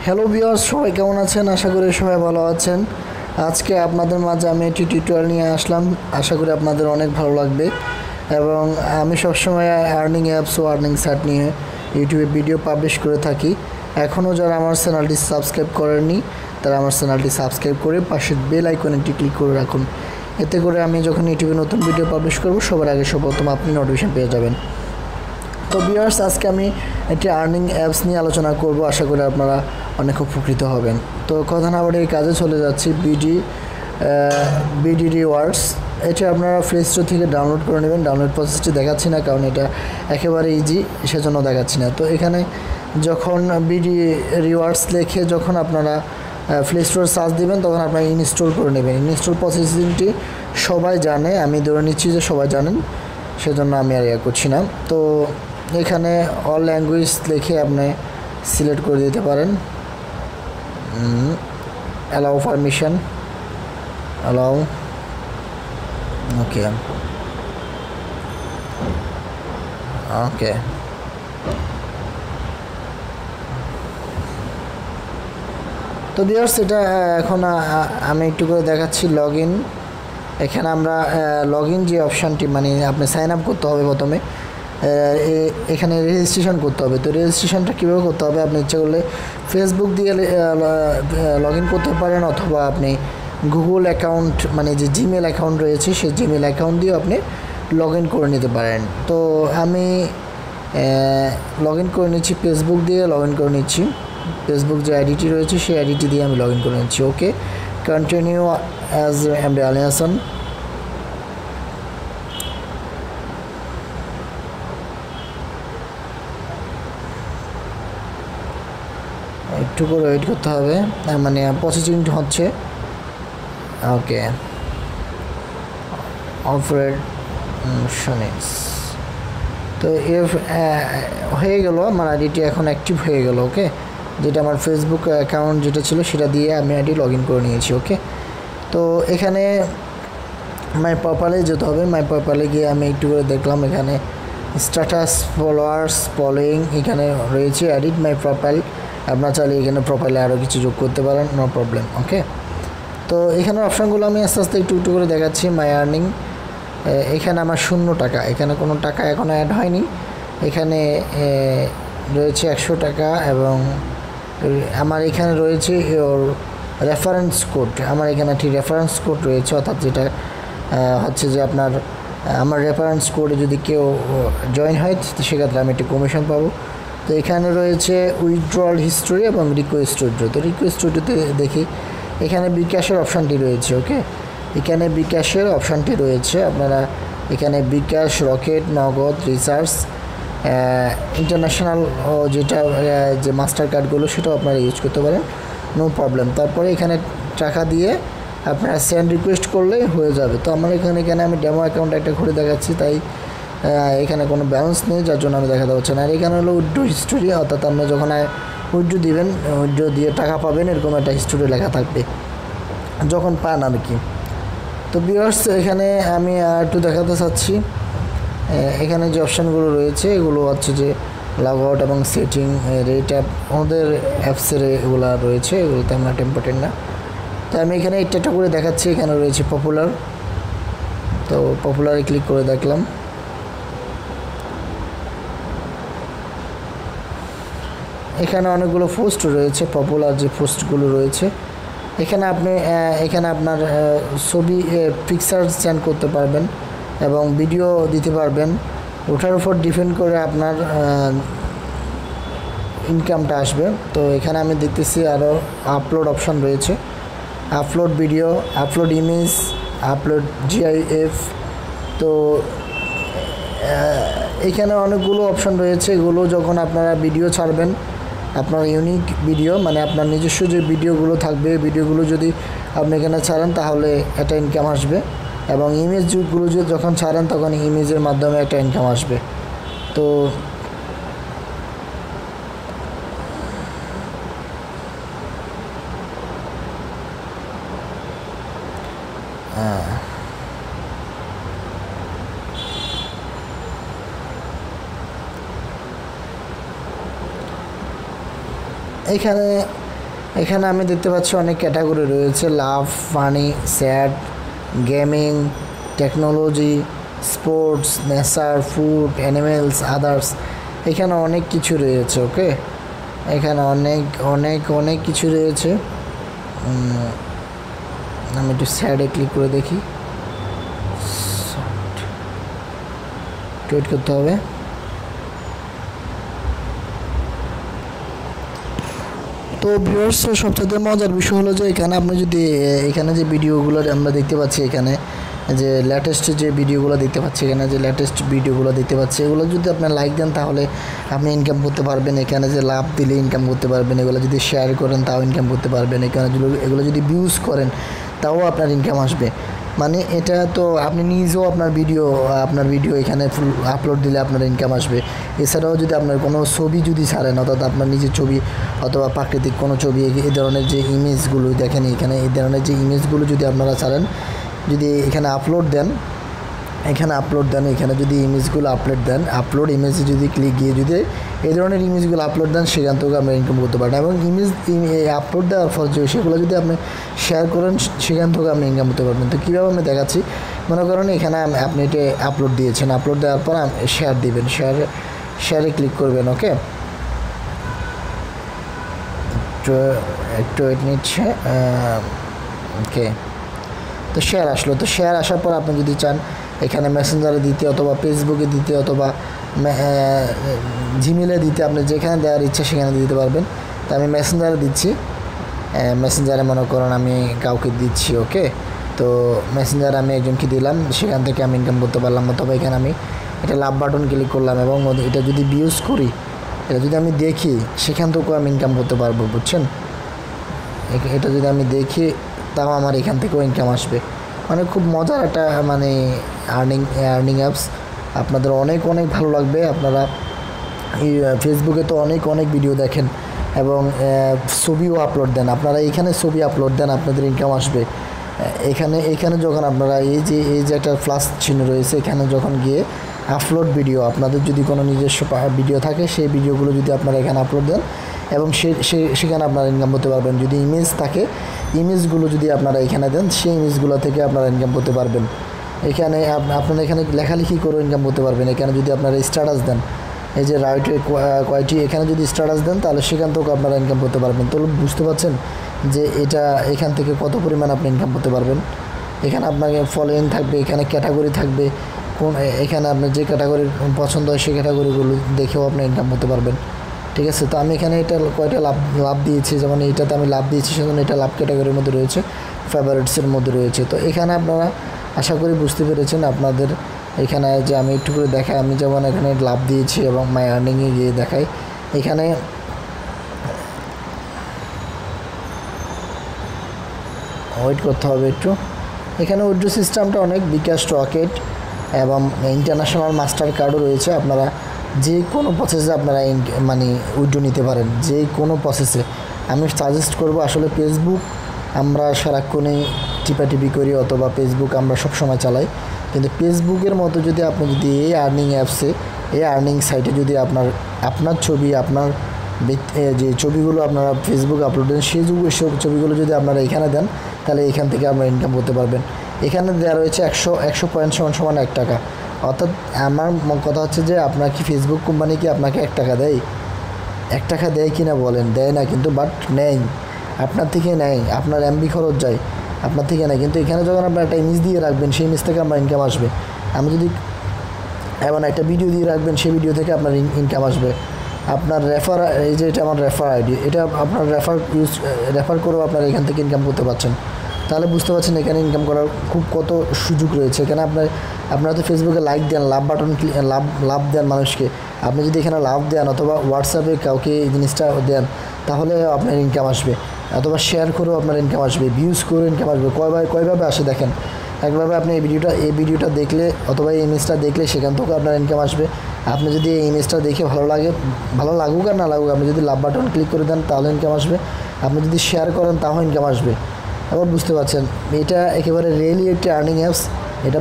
Hello viewers, সবাই কেমন আছেন? আশা করি সবাই ভালো আছেন। আজকে আপনাদের মাঝে আমি একটি টিউটোরিয়াল নিয়ে আসলাম। আশা করি আপনাদের অনেক ভালো লাগবে। এবং আমি সবসময় আর্নিং অ্যাপস ও আর্নিং সাইট নিয়ে ইউটিউবে ভিডিও পাবলিশ করে থাকি। এখনও যারা আমার চ্যানেলটি সাবস্ক্রাইব করেননি তারা আমার চ্যানেলটি সাবস্ক্রাইব করে পাশের বেল আইকনটি ক্লিক করে রাখুন। এতে করে আমি যখন ইউটিউবে নতুন ভিডিও পাবলিশ করব সবার আগে সর্বপ্রথম আপনি নোটিফিকেশন পেয়ে যাবেন। তো ভিউয়ার্স, আজকে আমি একটি আর্নিং অ্যাপস নিয়ে আলোচনা করব। আশা করি আপনারা অনেক উপকৃত হবেন। তো কথা না বলে এই কাজে চলে যাচ্ছি। বিডি রিওয়ার্ডস, এটা আপনারা প্লে স্টোর থেকে ডাউনলোড করে নেবেন। ডাউনলোড প্রসেসটি দেখাচ্ছি না, কারণ এটা একেবারে ইজি, সেজন্য দেখাচ্ছি না। তো এখানে যখন বিডি রিওয়ার্ডস লিখে যখন আপনারা প্লে স্টোর সার্চ দিবেন তখন আপনারা ইনস্টল করে নেবেন। ইনস্টল প্রসেসিংটি সবাই জানে, আমি ধরে নিচ্ছি যে সবাই জানেন, সেজন্য আমি আর করছি না। তো এখানে অল ল্যাঙ্গুয়েজ লিখে আপনি সিলেক্ট করে দিতে পারেন। অ্যালাউ পারমিশন, অ্যালাউ, ওকে ওকে। তো ভিউয়ার্স, এটা এখন আমি একটু করে দেখাচ্ছি। লগ ইন, এখানে আমরা লগ ইন যে অপশানটি, মানে আপনি সাইন আপ করতে হবে প্রথমে, এখানে রেজিস্ট্রেশন করতে হবে। তো রেজিস্ট্রেশনটা কীভাবে করতে হবে, আপনি ইচ্ছা করলে ফেসবুক দিয়ে লগ ইন করতে পারেন, অথবা আপনি গুগল অ্যাকাউন্ট, মানে যে জিমেল অ্যাকাউন্ট রয়েছে সেই জিমেল অ্যাকাউন্ট দিয়েও আপনি লগ ইন করে নিতে পারেন। তো আমি লগ ইন করে নিচ্ছি, ফেসবুক দিয়ে লগ ইন করে নিচ্ছি। ফেসবুক যে আইডিটি রয়েছে সেই আইডিটি দিয়ে আমি লগ ইন করে নিচ্ছি। Okay, continue as MD Ali Hasan. একটু করে ওয়েট করতে হবে, মানে প্রসেসিং হচ্ছে। ওকে, অপারেশনস, তো হয়ে গেল, আমার আইডিটি এখন অ্যাক্টিভ হয়ে গেল। ওকে, যেটা আমার ফেসবুক অ্যাকাউন্ট যেটা ছিল সেটা দিয়ে আমি আইডি লগ ইন করে নিয়েছি। ওকে, তো এখানে মাই প্রোফাইলে যেতে হবে। মাই প্রোফাইলে গিয়ে আমি একটু করে দেখলাম, এখানে স্ট্যাটাস, ফলোয়ার্স, ফলোয়িং, এখানে রয়েছে এডিট মাই প্রোফাইল। আপনার চাইলে এখানে প্রোফাইলে আরও কিছু যোগ করতে পারেন, নো প্রবলেম। ওকে, তো এখানের অপশানগুলো আমি আস্তে আস্তে একটু একটু করে দেখাচ্ছি। মাই আর্নিং, এখানে আমার 0 টাকা, এখানে কোনো টাকা এখনও অ্যাড হয়নি। এখানে রয়েছে 100 টাকা, এবং আমার এখানে রয়েছে ওর রেফারেন্স কোড। আমার এখানে একটি রেফারেন্স কোড রয়েছে, অর্থাৎ যেটা হচ্ছে যে আপনার আমার রেফারেন্স কোডে যদি কেউ জয়েন হয় সেক্ষেত্রে আমি একটি কমিশন পাবো। তো এখানে রয়েছে উইথড্রল হিস্টোরি এবং রিকোয়েস্ট উইথড্র। তো রিকোয়েস্ট উইথড্রতে দেখি এখানে বিকাশের অপশানটি রয়েছে। ওকে, এখানে বিকাশের অপশানটি রয়েছে। আপনারা এখানে বিকাশ, রকেট, নগদ, রিচার্জ, ইন্টারন্যাশনাল যেটা যে মাস্টার কার্ডগুলো সেটাও আপনারা ইউজ করতে পারেন, নো প্রবলেম। তারপরে এখানে টাকা দিয়ে আপনারা সেন্ড রিকোয়েস্ট করলেই হয়ে যাবে। তো আমার এখানে আমি ডেমো অ্যাকাউন্ট একটা ঘুরে দেখাচ্ছি, তাই এখানে কোনো ব্যালেন্স নেই, যার জন্য আমি দেখাতে পারছি না। আর এখানে হলো উইথড্র হিস্টোরি, অর্থাৎ আপনি যখন উইথড্র দিবেন, উইথড্র দিয়ে টাকা পাবেন, এরকম একটা হিস্টোরি লেখা থাকবে যখন পান আর কি। তো ভিউয়ার্স, এখানে আমি একটু দেখাতে চাচ্ছি, এখানে যে অপশানগুলো রয়েছে এগুলো হচ্ছে যে লগ আউট এবং সেটিং, রেট অ্যাপ, আমাদের অ্যাপসের এগুলো রয়েছে, এগুলোতে আমরা ইম্পর্টেন্ট না। তো আমি এখানে একটা করে দেখাচ্ছি। এখানে রয়েছে পপুলার, তো পপুলারে ক্লিক করে দেখলাম। এখানে অনেকগুলো পোস্ট রয়েছে, পপুলার যে পোস্টগুলো রয়েছে। এখানে আপনার ছবি, পিকচার সেন্ড করতে পারবেন এবং ভিডিও দিতে পারবেন। ওটার উপর ডিপেন্ড করে আপনার ইনকামটা আসবে। তো এখানে আমি দেখতেছি আরও আপলোড অপশান রয়েছে, upload video, upload image, upload GIF. তো এখানে অনেকগুলো অপশান রয়েছে। এগুলো যখন আপনারা ভিডিও ছাড়বেন, আপনার ইউনিক ভিডিও, মানে আপনার নিজস্ব যে ভিডিওগুলো থাকবে, ভিডিওগুলো যদি আপনি এখানে ছাড়েন তাহলে একটা ইনকাম আসবে, এবং ইমেজগুলো যখন ছাড়েন তখন ইমেজের মাধ্যমে একটা ইনকাম আসবে। তো এখানে এখানে আমি দেখতে পাচ্ছি অনেক ক্যাটাগরি রয়েছে, love, funny, sad, gaming, technology, sports, nature, food, animals, others. এখানে অনেক কিছু রয়েছে। ওকে, এখানে অনেক অনেক অনেক কিছু রয়েছে। আমি একটু স্যাডে ক্লিক করে দেখি, ওয়েট করতে হবে। তো ভিউয়ার্স, সবচেয়ে মজার বিষয় হলো যে এখানে আপনি যদি এখানে যে ভিডিওগুলো আমরা দেখতে পাচ্ছি, এখানে যে লেটেস্ট যে ভিডিওগুলো দেখতে পাচ্ছি, এখানে যে লেটেস্ট ভিডিওগুলো দেখতে পাচ্ছি, এগুলো যদি আপনি লাইক দেন তাহলে আপনি ইনকাম করতে পারবেন। এখানে যে লাভ দিলে ইনকাম করতে পারবেন, এগুলো যদি শেয়ার করেন তাও ইনকাম করতে পারবেন। এখানে এগুলো যদি ভিউজ করেন তাও আপনার ইনকাম আসবে। মানে এটা তো আপনি নিজেও আপনার ভিডিও এখানে ফুল আপলোড দিলে আপনার ইনকাম আসবে। এছাড়াও যদি আপনার কোনো ছবি যদি ছাড়েন, অর্থাৎ আপনার নিজের ছবি অথবা প্রাকৃতিক কোনো ছবি, এই ধরনের যে ইমেজগুলো দেখেন এখানে, এই ধরনের যে ইমেজগুলো যদি আপনারা ছাড়েন, যদি এখানে আপলোড দেন, এখানে যদি ইমেজগুলো আপলোড ইমেজে যদি ক্লিক গিয়ে যদি এই ধরনের ইমেজগুলো আপলোড দেন, সেখান থেকে আপনি ইনকাম করতে পারেন। এবং ইমেজ আপলোড দেওয়ার পর যে সেগুলো যদি আপনি শেয়ার করেন, সেখান থেকে আপনি ইনকাম করতে পারবেন। তো কীভাবে আমি দেখাচ্ছি, মনে করেন এখানে আপনি এটা আপলোড দিয়েছেন, আপলোড দেওয়ার পর শেয়ার দিবেন, শেয়ারে ক্লিক করবেন। ওকে, একটু ওয়েট নিচ্ছে। ওকে, তো শেয়ার আসলো। তো শেয়ার আসার পর আপনি যদি চান এখানে মেসেঞ্জারে দিতে অথবা ফেসবুকে দিতে অথবা জিমেলে দিতে, আপনি যেখানে দেওয়ার ইচ্ছা সেখানে দিতে পারবেন। তো আমি মেসেঞ্জারে দিচ্ছি, মেসেঞ্জারে মনে করেন আমি কাউকে দিচ্ছি। ওকে, তো মেসেঞ্জারে আমি একজনকে দিলাম, সেখান থেকে আমি ইনকাম করতে পারলাম। অথবা এখানে আমি এটা লাভ বাটন ক্লিক করলাম এবং এটা যদি ভিউজ করি, এটা যদি আমি দেখি, সেখান থেকেও আমি ইনকাম করতে পারবো, বুঝছেন? এটা যদি আমি দেখি তাও আমার এখান থেকেও ইনকাম আসবে। মানে খুব মজার একটা মানে আর্নিং অ্যাপস, আপনাদের অনেক অনেক ভালো লাগবে। আপনারা এই ফেসবুকে তো অনেক ভিডিও দেখেন এবং ছবিও আপলোড দেন, আপনারা এখানে ছবি আপলোড দেন, আপনাদের ইনকাম আসবে। এখানে যখন আপনারা এই যে একটা প্লাস চিহ্ন রয়েছে, এখানে যখন গিয়ে আপলোড ভিডিও, আপনাদের যদি কোনো নিজস্ব ভিডিও থাকে, সেই ভিডিওগুলো যদি আপনারা এখানে আপলোড দেন এবং সেখানে আপনারা ইনকাম করতে পারবেন। যদি ইমেজ থাকে, ইমেজগুলো যদি আপনারা এখানে দেন, সেই ইমেজগুলো থেকে আপনারা ইনকাম করতে পারবেন। এখানে আপনারা এখানে লেখালেখি করে ইনকাম করতে পারবেন। এখানে যদি আপনারা স্ট্যাটাস দেন, এই যে রাইটে কয়টি, এখানে যদি স্ট্যাটাস দেন তাহলে সেখান থেকেও আপনারা ইনকাম করতে পারবেন। তো বুঝতে পারছেন যে এখান থেকে কত পরিমাণ আপনি ইনকাম করতে পারবেন। এখানে আপনাকে ফলোইং থাকবে, এখানে ক্যাটাগরি থাকবে, এখানে আপনার যে ক্যাটাগরির পছন্দ হয় সেই ক্যাটাগরিগুলো দেখেও আপনি ইনকাম করতে পারবেন। ঠিক আছে, তো আমি এখানে এটা কয়টা লাভ দিয়েছি, যেমন এইটাতে আমি লাভ দিয়েছি, সেজন্য এটা লাভ ক্যাটাগরির মধ্যে রয়েছে, ফেভারিটসের মধ্যে রয়েছে। তো এখানে আপনারা আশা করি বুঝতে পেরেছেন। আপনাদের এখানে যে আমি একটু করে দেখাই, আমি যেমন এখানে লাভ দিয়েছি এবং মাই আর্নিংয়ে গিয়ে দেখাই, এখানে ওয়েট করতে হবে একটু। এখানে উইথড্র সিস্টেমটা অনেক, বিকাশ, রকেট এবং ইন্টারন্যাশনাল মাস্টার কার্ডও রয়েছে। আপনারা যে কোনো প্রসেসে আপনারা মানে উইথড্র নিতে পারেন, যে কোনো প্রসেসে। আমি সাজেস্ট করব আসলে ফেসবুক আমরা সারাক্ষণই টিপাটিপি করি অথবা ফেসবুক আমরা সবসময় চালাই, কিন্তু ফেসবুকের মতো যদি আপনি যদি এই আর্নিং অ্যাপসে, এই আর্নিং সাইটে যদি আপনার ছবি, আপনার যে ছবিগুলো আপনারা ফেসবুক আপলোড দেন, সেই ছবিগুলো যদি আপনারা এখানে দেন, তাহলে এখান থেকে আপনারা ইনকাম করতে পারবেন। এখানে দেওয়া রয়েছে 100 পয়েন্ট সমান 1 টাকা। অর্থাৎ আমার কথা হচ্ছে যে আপনার কি ফেসবুক কোম্পানি কি আপনাকে 1 টাকা দেয়? 1 টাকা দেয় কি না বলেন? দেয় না, কিন্তু বাট নেই, আপনার থেকে নেয়, আপনার এমবি খরচ যায়, আপনার থেকে নেয়। কিন্তু এখানে যখন আপনার একটা ইমেজ দিয়ে রাখবেন, সেই ইমেজ থেকে আপনার ইনকাম আসবে। আমি যদি এমন একটা ভিডিও দিয়ে রাখবেন, সেই ভিডিও থেকে আপনার ইনকাম আসবে। আপনার এই যে এটা আমার রেফার আইডি, এটা আপনার রেফার করেও আপনার এখান থেকে ইনকাম করতে পারছেন। তাহলে বুঝতে পারছেন এখানে ইনকাম করার খুব কত সুযোগ রয়েছে। এখানে আপনারা তো ফেসবুকে লাইক দেন, লাভ বাটন লাভ দেন মানুষকে। আপনি যদি এখানে লাভ দেন অথবা হোয়াটসঅ্যাপে কাউকে এই জিনিসটা দেন, তাহলে আপনার ইনকাম আসবে। অথবা শেয়ার করেও আপনার ইনকাম আসবে, ভিউজ করেও ইনকাম আসবে। কয়ভাবে আসে দেখেন। একভাবে আপনি এই ভিডিওটা দেখলে অথবা এই ইমেজটা দেখলে সেখান থেকেও আপনার ইনকাম আসবে। আপনি যদি এই ইমেজটা দেখে ভালো লাগুক আর না লাগুক, আপনি যদি লাভ বাটন ক্লিক করে দেন তাহলে ইনকাম আসবে। আপনি যদি শেয়ার করেন তাও ইনকাম আসবে। আবার বুঝতে পারছেন, এটা একেবারে রিয়েলি একটি আর্নিং অ্যাপস। এটা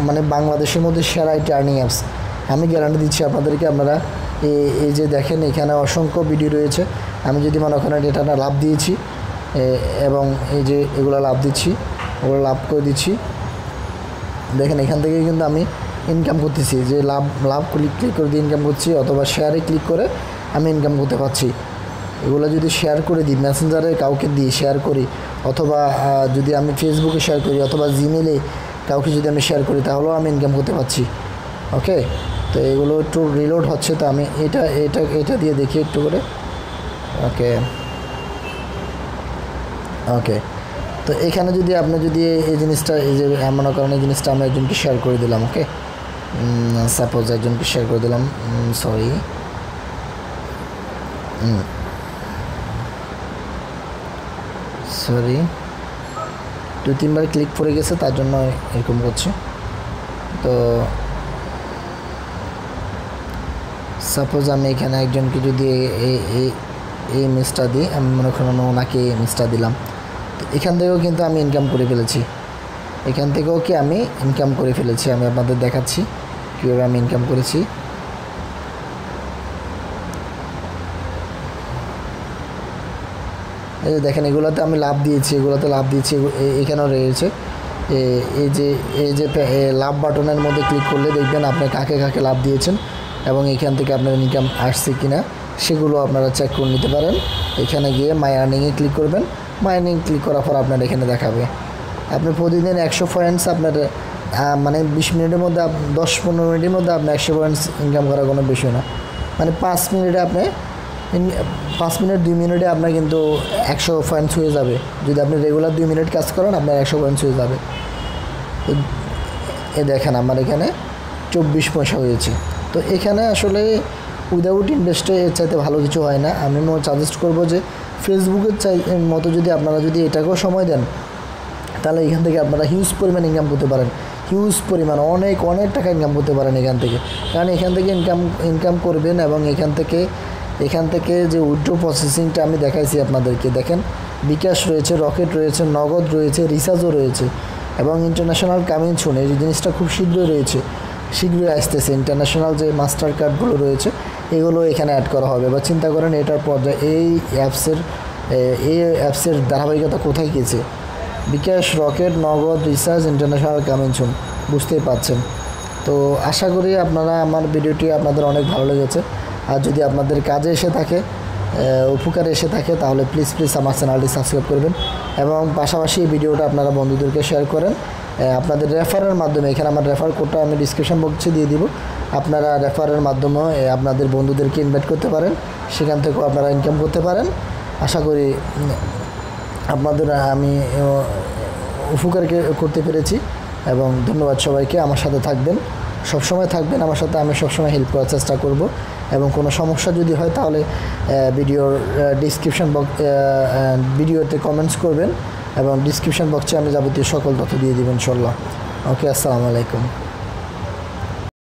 মানে বাংলাদেশের মধ্যে সেরা একটি আর্নিং অ্যাপস। আমি গ্যারান্টি দিচ্ছি আপনাদেরকে। আপনারা এই যে দেখেন, এখানে অসংখ্য ভিডিও রয়েছে। আমি যদি মনে করেন এটা লাভ দিয়েছি, এবং এই যে এগুলো লাভ দিচ্ছি, ওগুলো লাভ করে দিচ্ছি। দেখেন এখান থেকে কিন্তু আমি ইনকাম করতেছি, যে লাভ ক্লিক করে দিয়ে ইনকাম করছি, অথবা শেয়ারে ক্লিক করে আমি ইনকাম করতে পারছি। এগুলো যদি শেয়ার করে দিই, মেসেঞ্জারে কাউকে দিই শেয়ার করি, অথবা যদি আমি ফেসবুকে শেয়ার করি, অথবা জিমেলে কাউকে যদি আমি শেয়ার করি, তাহলেও আমি ইনকাম করতে পারছি। ওকে, তো এগুলো একটু রিলোড হচ্ছে, তো আমি এটা দিয়ে দেখি একটু করে। ওকে ওকে, তো এখানে যদি আপনি যদি এই জিনিসটা, এই যে মনে করেন এই জিনিসটা আমি একজনকে শেয়ার করে দিলাম। ওকে, সাপোজ একজনকে শেয়ার করে দিলাম, সরি 2-3 বার ক্লিক করে গেছে, তার জন্য এরকম করছে। তো সাপোজ আমি এখানে একজনকে যদি এই ইমেজটা দিই, আমি মনে করেন ওনাকে এই ইমেজটা দিলাম, তো এখান থেকেও কিন্তু আমি ইনকাম করে ফেলেছি। এখান থেকেও কি আমি ইনকাম করে ফেলেছি, আমি আপনাদের দেখাচ্ছি কীভাবে আমি ইনকাম করেছি। এই যে দেখেন এগুলোতে আমি লাভ দিয়েছি, এখানেও রয়েছে এই যে লাভ বাটনের মধ্যে ক্লিক করলে দেখবেন আপনি কাকে কাকে লাভ দিয়েছেন এবং এখান থেকে আপনার ইনকাম আসছে কিনা সেগুলো আপনারা চেক করে নিতে পারেন। এখানে গিয়ে মাই আর্নিংয়ে ক্লিক করবেন। মাই আর্নিং ক্লিক করার পর আপনার এখানে দেখাবে আপনি প্রতিদিন 100 পয়েন্টস আপনার মানে 20 মিনিটের মধ্যে 10-15 মিনিটের মধ্যে আপনি 100 পয়েন্টস ইনকাম করার কোনো বিষয় না। মানে 5 মিনিটে আপনি 5 মিনিট 2 মিনিটে আপনার কিন্তু 100 পয়েন্টস হয়ে যাবে। যদি আপনি রেগুলার 2 মিনিট কাজ করেন আপনার 100 পয়েন্টস হয়ে যাবে। এ দেখেন আমার এখানে 24 পয়সা হয়েছে। তো এখানে আসলে উইদাউট ইনভেস্টে এর চাইতে ভালো কিছু হয় না। আমি সাজেস্ট করবো যে ফেসবুকের মতো যদি আপনারা যদি এটাকেও সময় দেন, তাহলে এখান থেকে আপনারা হিউজ পরিমাণ ইনকাম করতে পারেন, হিউজ পরিমাণ অনেক টাকা ইনকাম করতে পারেন এখান থেকে। কারণ এখান থেকে ইনকাম করবেন এবং এখান থেকে যে উইথড্র প্রসেসিংটা আমি দেখাইছি আপনাদেরকে, দেখেন বিকাশ রয়েছে, রকেট রয়েছে, নগদ রয়েছে, রিচার্জও রয়েছে এবং ইন্টারন্যাশনাল কামিং সুন, এই জিনিসটা খুব শীঘ্রই আসতেছে। ইন্টারন্যাশনাল যে মাস্টার কার্ডগুলো রয়েছে এগুলো এখানে অ্যাড করা হবে। বা চিন্তা করেন এটার পর্যায়ে এই অ্যাপসের ধারাবাহিকতা কোথায় গেছে। বিকাশ, রকেট, নগদ, রিচার্জ, ইন্টারন্যাশনাল কামিং সুন, বুঝতেই পারছেন। তো আশা করি আপনারা আমার ভিডিওটি আপনাদের অনেক ভালো লেগেছে। আর যদি আপনাদের কাজে এসে থাকে, উপকারে এসে থাকে, তাহলে প্লিজ আমার চ্যানেলটি সাবস্ক্রাইব করবেন এবং পাশাপাশি এই ভিডিওটা আপনারা বন্ধুদেরকে শেয়ার করেন আপনাদের রেফারের মাধ্যমে। এখানে আমার রেফার কোডটা আমি ডিসক্রিপশন বক্সে দিয়ে দিব। আপনারা রেফারের মাধ্যমে আপনাদের বন্ধুদেরকে ইনভাইট করতে পারেন, সেখান থেকেও আপনারা ইনকাম করতে পারেন। আশা করি আপনাদের আমি উপকার করতে পেরেছি এবং ধন্যবাদ সবাইকে। আমার সাথে থাকবেন, সবসময় থাকবেন আমার সাথে, আমি সবসময় হেল্প করার চেষ্টা করব এবং কোনো সমস্যা যদি হয় তাহলে ভিডিওতে কমেন্টস করবেন এবং ডিসক্রিপশন বক্সে আমি যাবতীয় সকল তথ্য দিয়ে দেবেন ইনশাল্লাহ। ওকে, আসসালামু আলাইকুম।